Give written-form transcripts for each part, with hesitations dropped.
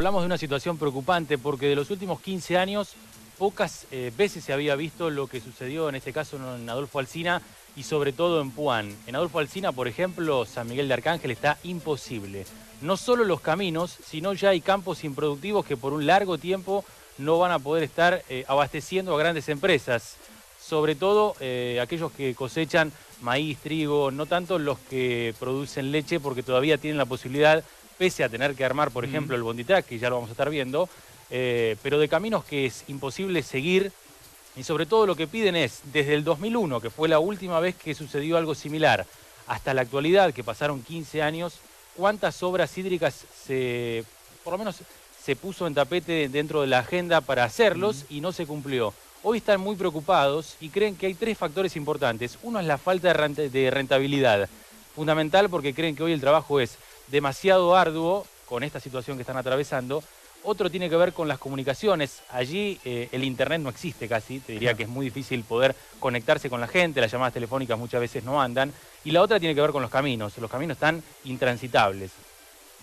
hablamos de una situación preocupante porque de los últimos 15 años pocas veces se había visto lo que sucedió en este caso en Adolfo Alsina y sobre todo en Puan. En Adolfo Alsina, por ejemplo, San Miguel de Arcángel está imposible. No solo los caminos, sino ya hay campos improductivos que por un largo tiempo no van a poder estar abasteciendo a grandes empresas. Sobre todo aquellos que cosechan maíz, trigo, no tanto los que producen leche porque todavía tienen la posibilidad, pese a tener que armar, por ejemplo, el Bonditrack, que ya lo vamos a estar viendo, pero de caminos que es imposible seguir y sobre todo lo que piden es, desde el 2001, que fue la última vez que sucedió algo similar, hasta la actualidad, que pasaron 15 años, cuántas obras hídricas por lo menos se puso en tapete dentro de la agenda para hacerlos y no se cumplió. Hoy están muy preocupados y creen que hay tres factores importantes. Uno es la falta de rentabilidad, fundamental porque creen que hoy el trabajo es demasiado arduo con esta situación que están atravesando. Otro tiene que ver con las comunicaciones. Allí el internet no existe casi, te diría que es muy difícil poder conectarse con la gente, las llamadas telefónicas muchas veces no andan. Y la otra tiene que ver con los caminos están intransitables.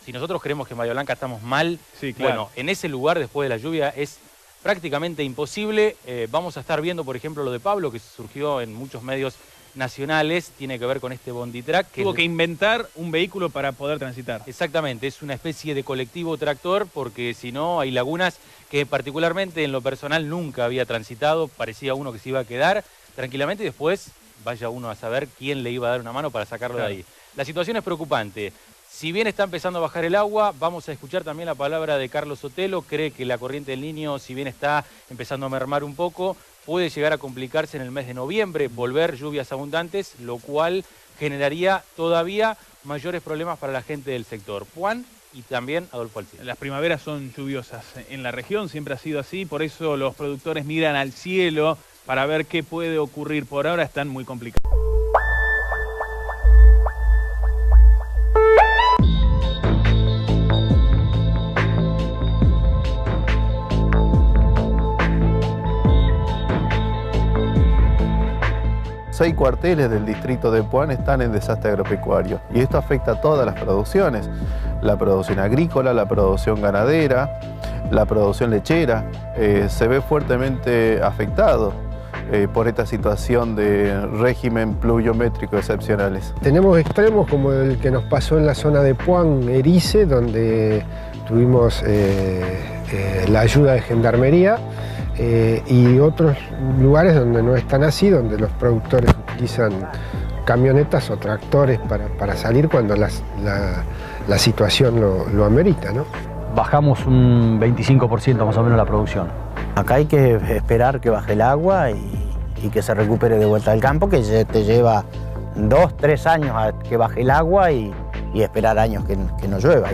Si nosotros creemos que en Bahía Blanca estamos mal, sí, claro. Bueno, en ese lugar después de la lluvia es prácticamente imposible. Vamos a estar viendo, por ejemplo, lo de Pablo, que surgió en muchos medios nacionales, tiene que ver con este Bonditrack. Tuvo que inventar un vehículo para poder transitar. Exactamente, es una especie de colectivo tractor, porque si no hay lagunas que particularmente en lo personal nunca había transitado, parecía uno que se iba a quedar tranquilamente y después vaya uno a saber quién le iba a dar una mano para sacarlo de ahí. La situación es preocupante. Si bien está empezando a bajar el agua, vamos a escuchar también la palabra de Carlos Sotelo. Cree que la corriente del Niño, si bien está empezando a mermar un poco, puede llegar a complicarse en el mes de noviembre, volver lluvias abundantes, lo cual generaría todavía mayores problemas para la gente del sector. Puan y también Adolfo Alsina. Las primaveras son lluviosas en la región, siempre ha sido así, por eso los productores miran al cielo para ver qué puede ocurrir. Por ahora están muy complicados. Seis cuarteles del distrito de Puan están en desastre agropecuario y esto afecta a todas las producciones, la producción agrícola, la producción ganadera, la producción lechera, se ve fuertemente afectado por esta situación de régimen pluviométrico excepcionales. Tenemos extremos como el que nos pasó en la zona de Puan, Erice, donde tuvimos la ayuda de Gendarmería, y otros lugares donde no están así, donde los productores utilizan camionetas o tractores para salir cuando la situación lo amerita, ¿no? Bajamos un 25% más o menos la producción. Acá hay que esperar que baje el agua y que se recupere de vuelta el campo, que te lleva 2, 3 años a que baje el agua y esperar años que no llueva.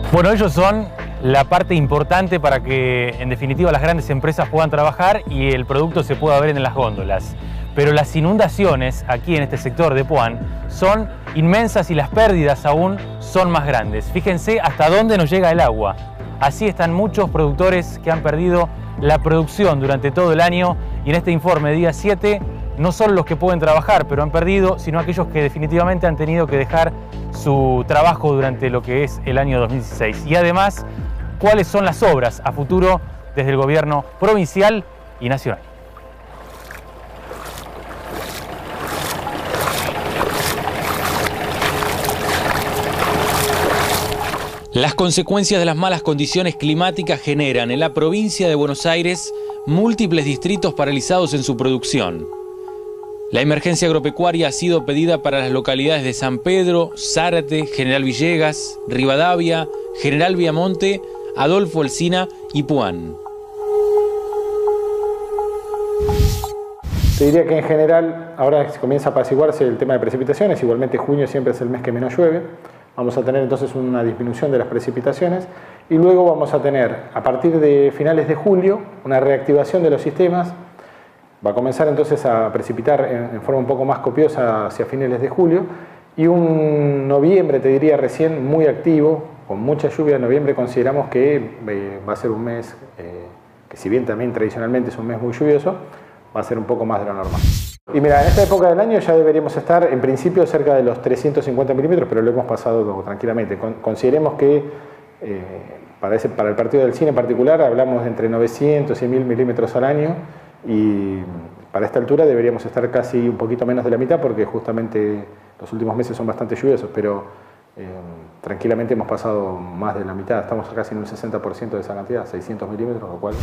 Bueno, ellos son la parte importante para que, en definitiva, las grandes empresas puedan trabajar y el producto se pueda ver en las góndolas. Pero las inundaciones aquí en este sector de Puan son inmensas y las pérdidas aún son más grandes. Fíjense hasta dónde nos llega el agua. Así están muchos productores que han perdido la producción durante todo el año y en este informe día 7 no solo los que pueden trabajar pero han perdido, sino aquellos que definitivamente han tenido que dejar su trabajo durante lo que es el año 2016. Y además, cuáles son las obras a futuro desde el gobierno provincial y nacional. Las consecuencias de las malas condiciones climáticas generan en la provincia de Buenos Aires múltiples distritos paralizados en su producción. La emergencia agropecuaria ha sido pedida para las localidades de San Pedro, Zárate, General Villegas, Rivadavia, General Viamonte, Adolfo Alsina y Puan. Te diría que en general ahora comienza a apaciguarse el tema de precipitaciones, igualmente junio siempre es el mes que menos llueve. Vamos a tener entonces una disminución de las precipitaciones y luego vamos a tener a partir de finales de julio una reactivación de los sistemas. Va a comenzar entonces a precipitar en forma un poco más copiosa hacia finales de julio y un noviembre, te diría recién, muy activo, con mucha lluvia en noviembre consideramos que va a ser un mes que, si bien también tradicionalmente es un mes muy lluvioso, va a ser un poco más de lo normal. Y mira, en esta época del año ya deberíamos estar en principio cerca de los 350 milímetros, pero lo hemos pasado tranquilamente. Consideremos que para el partido del Cine en particular hablamos de entre 900 y 1000 milímetros al año, y para esta altura deberíamos estar casi un poquito menos de la mitad, porque justamente los últimos meses son bastante lluviosos, pero tranquilamente hemos pasado más de la mitad, estamos casi en un 60% de esa cantidad, 600 milímetros, lo cual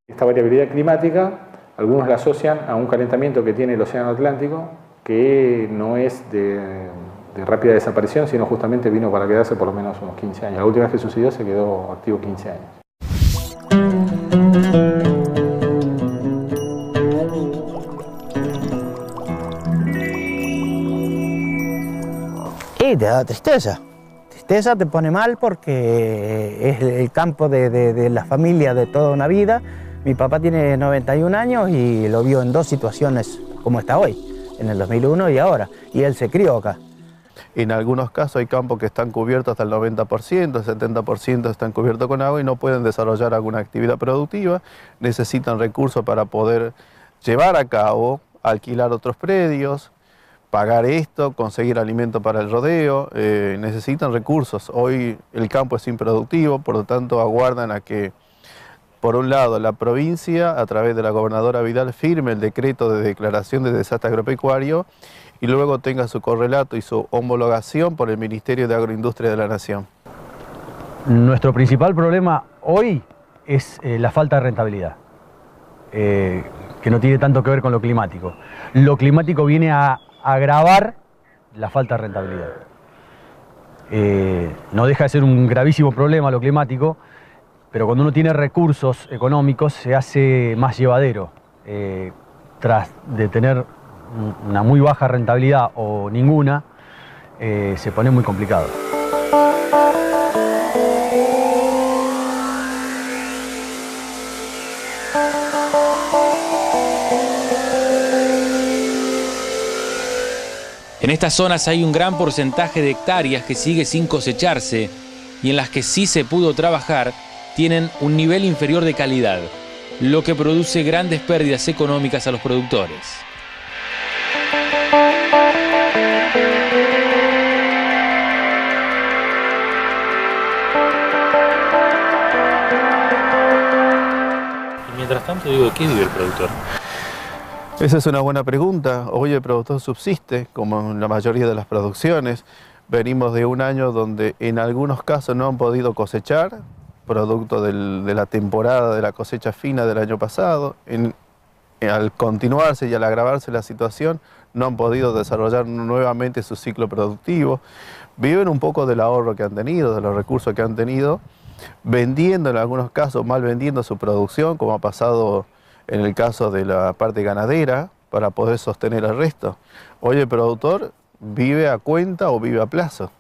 esta variabilidad climática algunos la asocian a un calentamiento que tiene el Océano Atlántico, que no es de rápida desaparición, sino justamente vino para quedarse por lo menos unos 15 años. La última vez que sucedió se quedó activo 15 años. Y te da tristeza. Tristeza, te pone mal porque es el campo de la familia de toda una vida. Mi papá tiene 91 años y lo vio en dos situaciones como está hoy, en el 2001 y ahora, y él se crió acá. En algunos casos hay campos que están cubiertos hasta el 90%, el 70% están cubiertos con agua y no pueden desarrollar alguna actividad productiva, necesitan recursos para poder llevar a cabo, alquilar otros predios, pagar esto, conseguir alimento para el rodeo, necesitan recursos. Hoy el campo es improductivo, por lo tanto aguardan a que, por un lado, la provincia, a través de la gobernadora Vidal, firme el decreto de declaración de desastre agropecuario y luego tenga su correlato y su homologación por el Ministerio de Agroindustria de la Nación. Nuestro principal problema hoy es la falta de rentabilidad, que no tiene tanto que ver con lo climático. Lo climático viene a agravar la falta de rentabilidad. No deja de ser un gravísimo problema lo climático, pero cuando uno tiene recursos económicos se hace más llevadero. Tras de tener una muy baja rentabilidad o ninguna, se pone muy complicado. En estas zonas hay un gran porcentaje de hectáreas que sigue sin cosecharse y en las que sí se pudo trabajar tienen un nivel inferior de calidad, lo que produce grandes pérdidas económicas a los productores. Y mientras tanto, digo, ¿de qué vive el productor? Esa es una buena pregunta. Hoy el productor subsiste, como en la mayoría de las producciones. Venimos de un año donde en algunos casos no han podido cosechar, producto de la temporada de la cosecha fina del año pasado. Al continuarse y al agravarse la situación, no han podido desarrollar nuevamente su ciclo productivo. Viven un poco del ahorro que han tenido, de los recursos que han tenido, vendiendo en algunos casos, mal vendiendo su producción, como ha pasado en el caso de la parte ganadera, para poder sostener el resto. Hoy el productor vive a cuenta o vive a plazo.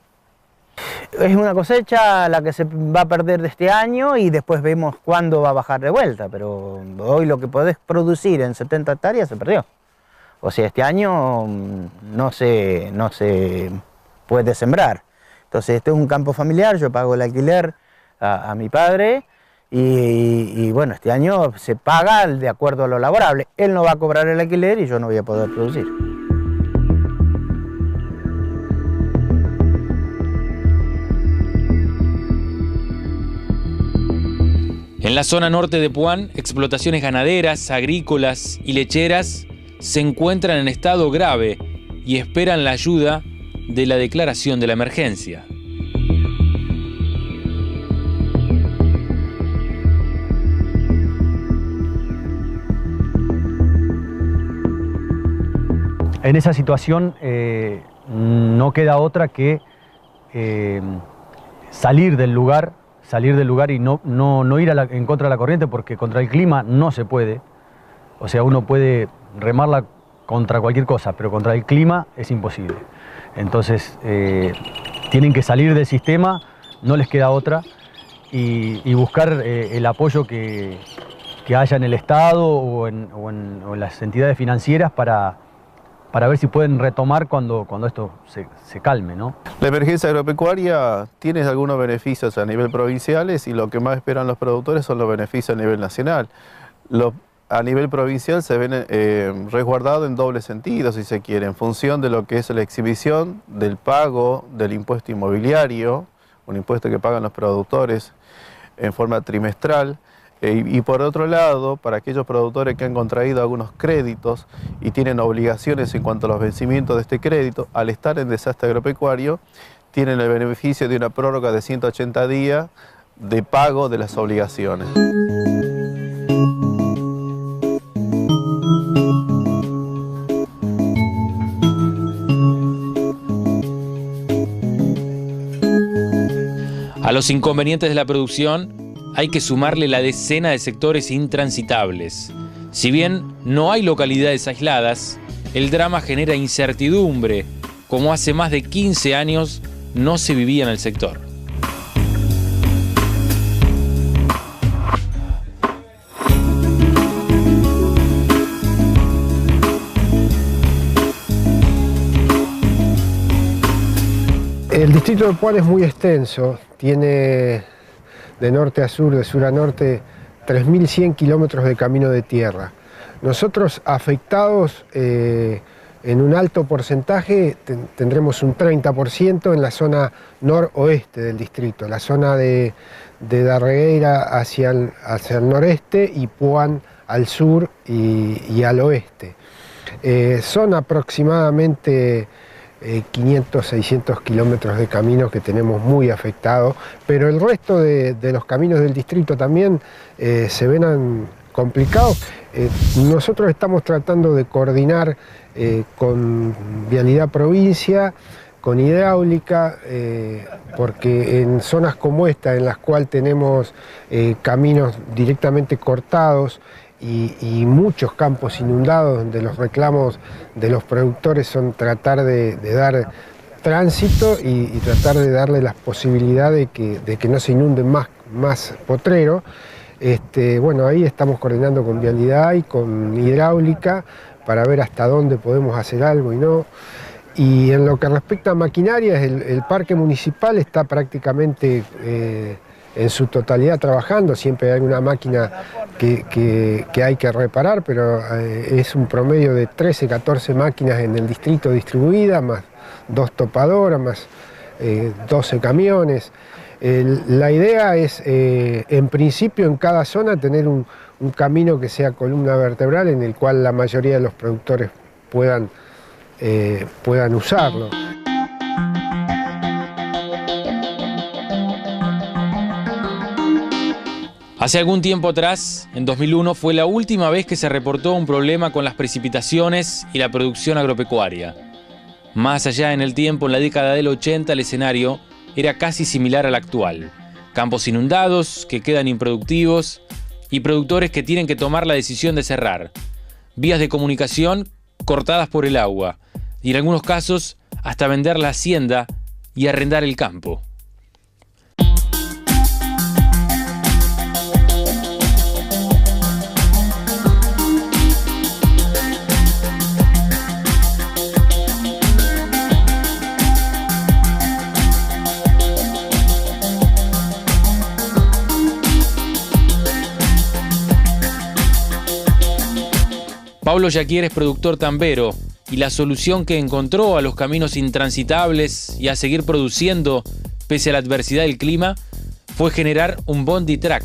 Es una cosecha la que se va a perder de este año y después vemos cuándo va a bajar de vuelta, pero hoy lo que podés producir en 70 hectáreas se perdió. O sea, este año no se puede sembrar. Entonces, este es un campo familiar, yo pago el alquiler a mi padre y bueno, este año se paga de acuerdo a lo laborable. Él no va a cobrar el alquiler y yo no voy a poder producir. En la zona norte de Puan, explotaciones ganaderas, agrícolas y lecheras se encuentran en estado grave y esperan la ayuda de la declaración de la emergencia. En esa situación no queda otra que salir del lugar y no ir en contra de la corriente, porque contra el clima no se puede. O sea, uno puede remarla contra cualquier cosa, pero contra el clima es imposible. Entonces, tienen que salir del sistema, no les queda otra, y buscar el apoyo que haya en el Estado o en las entidades financieras para para ver si pueden retomar cuando esto se calme, ¿no? La emergencia agropecuaria tiene algunos beneficios a nivel provinciales y lo que más esperan los productores son los beneficios a nivel nacional. A nivel provincial se ven resguardados en doble sentido, si se quiere, en función de lo que es la exhibición del pago del impuesto inmobiliario, un impuesto que pagan los productores en forma trimestral. Y por otro lado, para aquellos productores que han contraído algunos créditos y tienen obligaciones en cuanto a los vencimientos de este crédito, al estar en desastre agropecuario, tienen el beneficio de una prórroga de 180 días de pago de las obligaciones. A los inconvenientes de la producción hay que sumarle la decena de sectores intransitables. Si bien no hay localidades aisladas, el drama genera incertidumbre, como hace más de 15 años no se vivía en el sector. El distrito de Puan es muy extenso, tiene de norte a sur, de sur a norte, 3.100 kilómetros de camino de tierra. Nosotros afectados en un alto porcentaje tendremos un 30% en la zona noroeste del distrito, la zona de Darregueira hacia el noreste y Puan al sur y al oeste. Son aproximadamente 500, 600 kilómetros de caminos que tenemos muy afectados, pero el resto de los caminos del distrito también se ven complicados. Nosotros estamos tratando de coordinar con Vialidad Provincia, con Hidráulica, porque en zonas como esta, en las cuales tenemos caminos directamente cortados, y muchos campos inundados, donde los reclamos de los productores son tratar de dar tránsito y tratar de darle las posibilidades de que no se inunden más potreros. Bueno, ahí estamos coordinando con Vialidad y con Hidráulica para ver hasta dónde podemos hacer algo y no. Y en lo que respecta a maquinarias, el parque municipal está prácticamente en su totalidad trabajando. Siempre hay alguna máquina que hay que reparar, pero es un promedio de 13, 14 máquinas en el distrito distribuidas, más 2 topadoras, más 12 camiones. La idea es, en principio, en cada zona tener un camino que sea columna vertebral, en el cual la mayoría de los productores puedan usarlo. Hace algún tiempo atrás, en 2001, fue la última vez que se reportó un problema con las precipitaciones y la producción agropecuaria. Más allá en el tiempo, en la década del 80, el escenario era casi similar al actual. Campos inundados, que quedan improductivos, y productores que tienen que tomar la decisión de cerrar. Vías de comunicación cortadas por el agua, y en algunos casos, hasta vender la hacienda y arrendar el campo. Pablo Yaquier es productor tambero y la solución que encontró a los caminos intransitables y a seguir produciendo pese a la adversidad del clima fue generar un bondi track,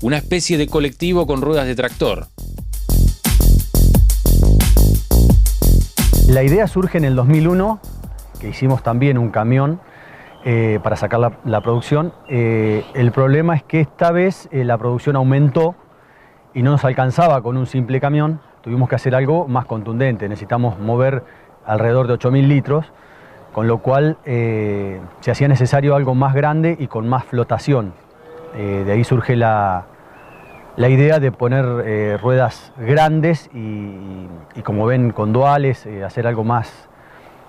una especie de colectivo con ruedas de tractor. La idea surge en el 2001, que hicimos también un camión para sacar la producción. El problema es que esta vez la producción aumentó y no nos alcanzaba con un simple camión. Tuvimos que hacer algo más contundente, necesitamos mover alrededor de 8.000 litros, con lo cual se hacía necesario algo más grande y con más flotación. De ahí surge la idea de poner ruedas grandes y como ven, con duales, hacer algo más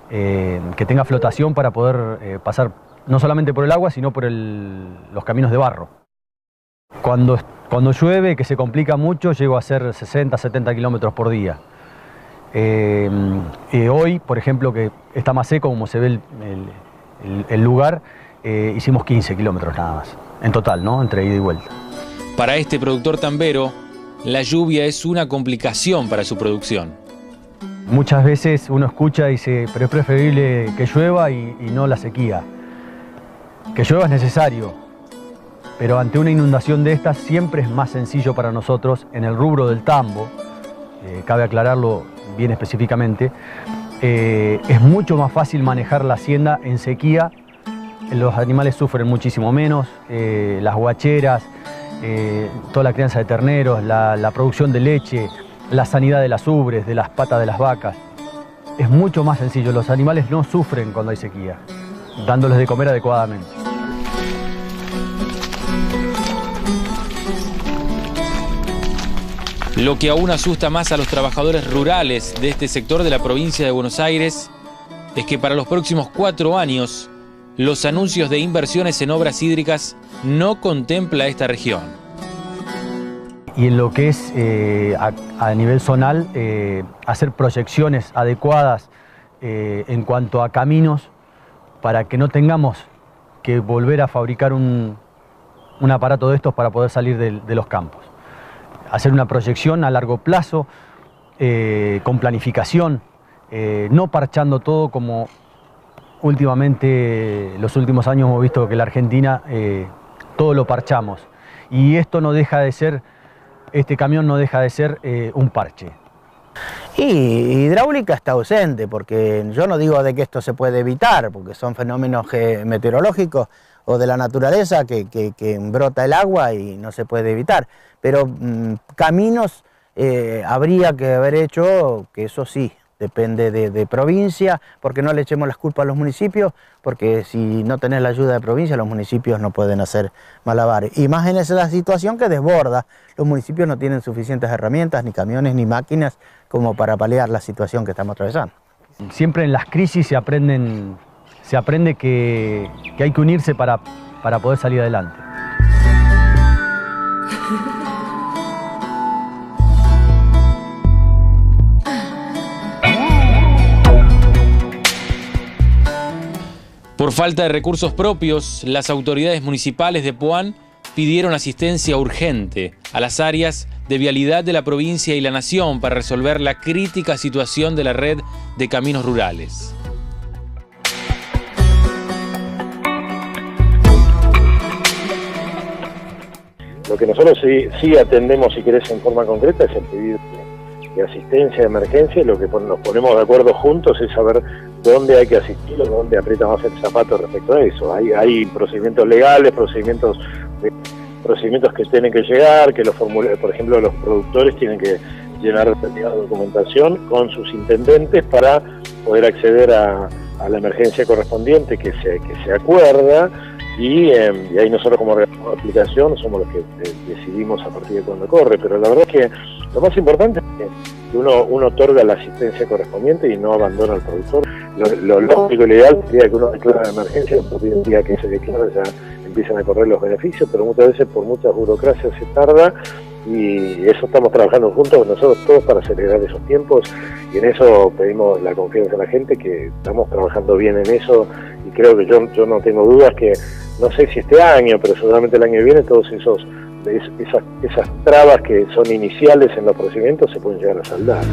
que tenga flotación para poder pasar no solamente por el agua, sino por los caminos de barro. Cuando llueve, que se complica mucho, llego a hacer 60, 70 kilómetros por día. Hoy, por ejemplo, que está más seco, como se ve el lugar, hicimos 15 kilómetros nada más, en total, ¿no? Entre ida y vuelta. Para este productor tambero, la lluvia es una complicación para su producción. Muchas veces uno escucha y dice, pero es preferible que llueva y no la sequía. Que llueva es necesario, pero ante una inundación de estas siempre es más sencillo para nosotros en el rubro del tambo, cabe aclararlo bien específicamente, es mucho más fácil manejar la hacienda en sequía, los animales sufren muchísimo menos, las guacheras, toda la crianza de terneros, la producción de leche, la sanidad de las ubres, de las patas de las vacas. Es mucho más sencillo, los animales no sufren cuando hay sequía, dándoles de comer adecuadamente. Lo que aún asusta más a los trabajadores rurales de este sector de la provincia de Buenos Aires es que para los próximos 4 años los anuncios de inversiones en obras hídricas no contempla esta región. Y en lo que es a nivel zonal, hacer proyecciones adecuadas en cuanto a caminos para que no tengamos que volver a fabricar un aparato de estos para poder salir de los campos. Hacer una proyección a largo plazo, con planificación, no parchando todo como últimamente, los últimos años hemos visto que la Argentina todo lo parchamos. Y esto no deja de ser, este camión no deja de ser un parche. Y hidráulica está ausente, porque yo no digo de que esto se puede evitar, porque son fenómenos meteorológicos o de la naturaleza que brota el agua y no se puede evitar. Pero caminos habría que haber hecho, que eso sí, depende de provincia, porque no le echemos las culpas a los municipios, porque si no tenés la ayuda de provincia, los municipios no pueden hacer malabares. Y más en esa situación que desborda, los municipios no tienen suficientes herramientas, ni camiones, ni máquinas, como para paliar la situación que estamos atravesando. Siempre en las crisis se aprende que hay que unirse para poder salir adelante. Por falta de recursos propios, las autoridades municipales de Puan pidieron asistencia urgente a las áreas de vialidad de la provincia y la nación para resolver la crítica situación de la red de caminos rurales. Lo que nosotros sí atendemos, si querés, en forma concreta, es el pedido de asistencia, de emergencia, y lo que nos ponemos de acuerdo juntos es saber dónde hay que asistir o dónde aprieta más el zapato respecto a eso. Hay procedimientos legales, procedimientos que tienen que llegar, que por ejemplo, los productores tienen que llenar determinada documentación con sus intendentes para poder acceder a la emergencia correspondiente que se acuerda, y ahí nosotros como aplicación somos los que decidimos a partir de cuándo corre. Pero la verdad es que lo más importante es que uno otorga la asistencia correspondiente y no abandona al productor. Lo lógico y lo ideal sería que uno declara la emergencia, porque el día que se declara ya empiezan a correr los beneficios, pero muchas veces por muchas burocracias se tarda, y eso estamos trabajando juntos nosotros todos para acelerar esos tiempos, y en eso pedimos la confianza a la gente, que estamos trabajando bien en eso, y creo que yo no tengo dudas que, no sé si este año, pero seguramente el año que viene, todos esas trabas que son iniciales en los procedimientos se pueden llegar a saldar.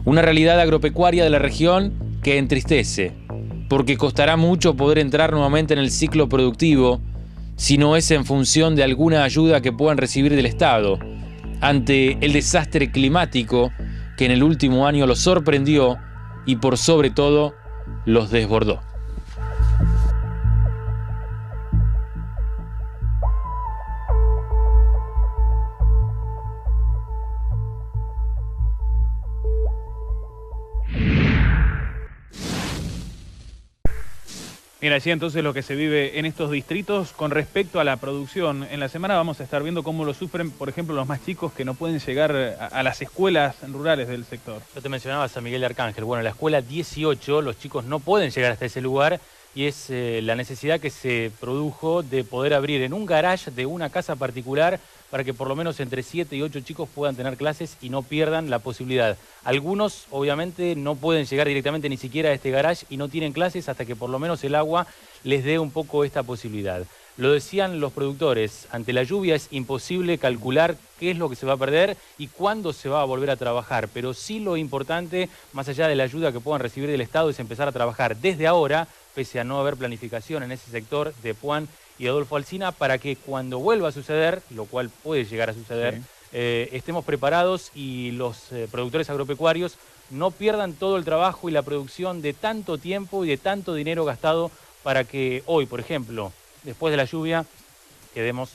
Una realidad agropecuaria de la región que entristece, porque costará mucho poder entrar nuevamente en el ciclo productivo si no es en función de alguna ayuda que puedan recibir del Estado, ante el desastre climático que en el último año los sorprendió y por sobre todo los desbordó. Mira, allí entonces lo que se vive en estos distritos con respecto a la producción. En la semana vamos a estar viendo cómo lo sufren, por ejemplo, los más chicos que no pueden llegar a las escuelas rurales del sector. Yo te mencionaba San Miguel de Arcángel. Bueno, en la escuela 18 los chicos no pueden llegar hasta ese lugar y es la necesidad que se produjo de poder abrir en un garage de una casa particular para que por lo menos entre 7 y 8 chicos puedan tener clases y no pierdan la posibilidad. Algunos, obviamente, no pueden llegar directamente ni siquiera a este garage y no tienen clases hasta que por lo menos el agua les dé un poco esta posibilidad. Lo decían los productores, ante la lluvia es imposible calcular qué es lo que se va a perder y cuándo se va a volver a trabajar, pero sí lo importante, más allá de la ayuda que puedan recibir del Estado, es empezar a trabajar desde ahora, pese a no haber planificación en ese sector de Puan y Adolfo Alsina, para que cuando vuelva a suceder, lo cual puede llegar a suceder, estemos preparados y los productores agropecuarios no pierdan todo el trabajo y la producción de tanto tiempo y de tanto dinero gastado para que hoy, por ejemplo, después de la lluvia, quedemos